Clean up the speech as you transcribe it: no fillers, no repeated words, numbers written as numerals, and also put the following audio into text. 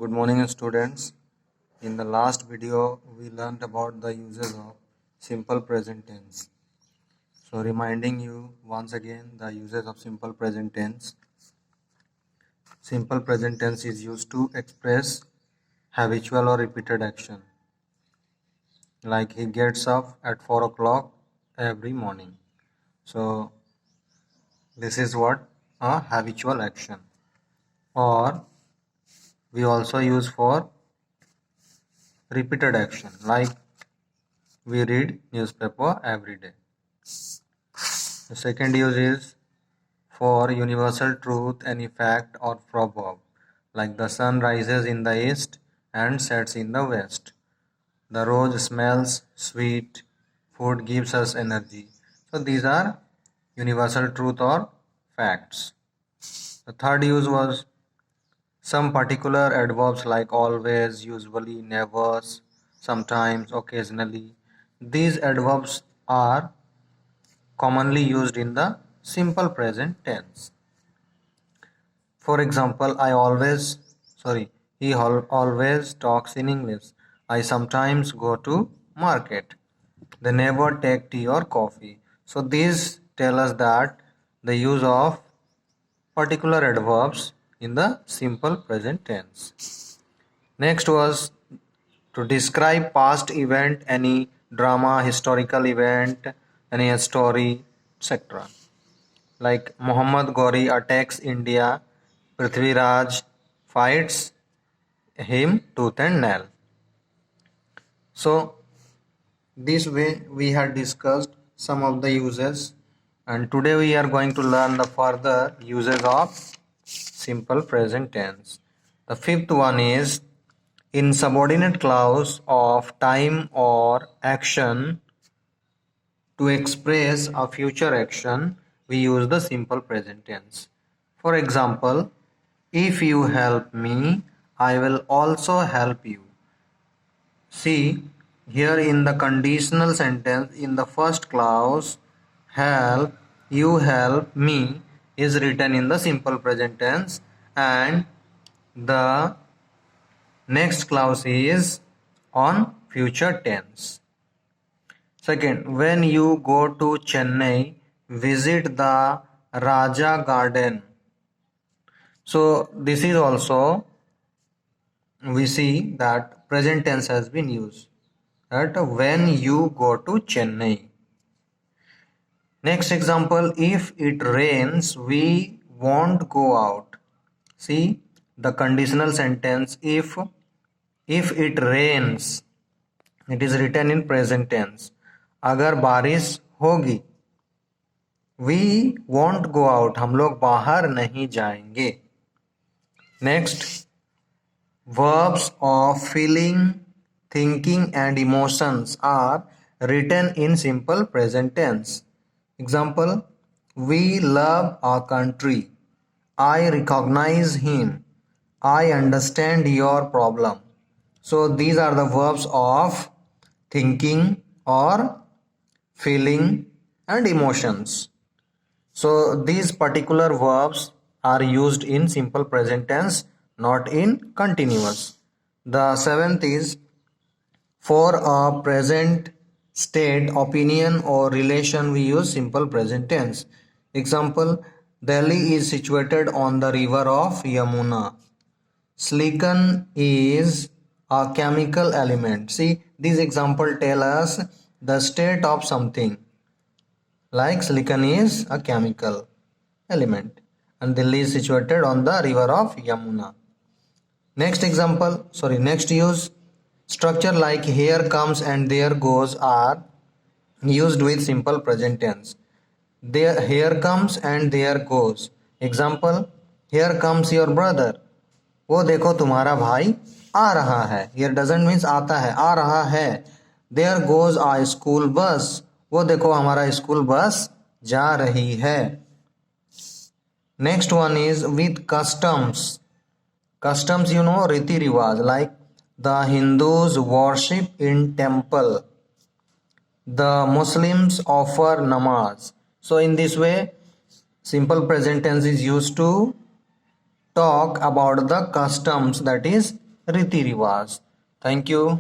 Good morning, students. In the last video, we learned about the uses of simple present tense. So, reminding you once again the uses of simple present tense. Simple present tense is used to express habitual or repeated action. Like he gets up at 4 o'clock every morning. So, this is what a habitual action. Or we also use for repeated action, like we read newspaper every day. The second use is for universal truth, any fact or proverb, like the sun rises in the east and sets in the west. The rose smells sweet, food gives us energy. So these are universal truth or facts. The third use was some particular adverbs like always, usually, never, sometimes, occasionally. These adverbs are commonly used in the simple present tense. For example, he always talks in English. I sometimes go to market. They never take tea or coffee. So these tell us that the use of particular adverbs in the simple present tense. Next was to describe past event, any drama, historical event, any story, etc. Like Muhammad Ghori attacks India, Prithviraj fights him tooth and nail. So this way we had discussed some of the uses, and today we are going to learn the further uses of simple present tense. The fifth one is in subordinate clause of time or action to express a future action, we use the simple present tense. For example, if you help me, I will also help you. See, here in the conditional sentence, in the first clause, help, you help me is written in the simple present tense, and the next clause is on future tense. Second, when you go to Chennai, visit the Raja Garden. So this is also, we see that present tense has been used. That when you go to Chennai. Next example, if it rains, we won't go out. See the conditional sentence, if it rains, it is written in present tense. अगर बारिश होगी, we won't go out, हम लोग बाहर नहीं जाएंगे. Next, verbs of feeling, thinking and emotions are written in simple present tense. Example, we love our country. I recognize him. I understand your problem. So these are the verbs of thinking or feeling and emotions. So these particular verbs are used in simple present tense, not in continuous. The seventh is for a present state, opinion or relation, we use simple present tense. Example, Delhi is situated on the river of Yamuna. Silicon is a chemical element. See, these examples tell us the state of something. Like silicon is a chemical element and Delhi is situated on the river of Yamuna. Next use, structure like here comes and there goes are used with simple present tense. There, here comes and there goes. Example, here comes your brother. वो देखो तुम्हारा भाई आ रहा है. Here doesn't means आता है, आ रहा है. There goes a school bus. वो देखो हमारा स्कूल बस जा रही है. Next one is with customs. Customs, you know, riti rivaj, like the Hindus worship in temple. The Muslims offer namaz. So in this way, simple present tense is used to talk about the customs, that is रीति रिवाज. Thank you.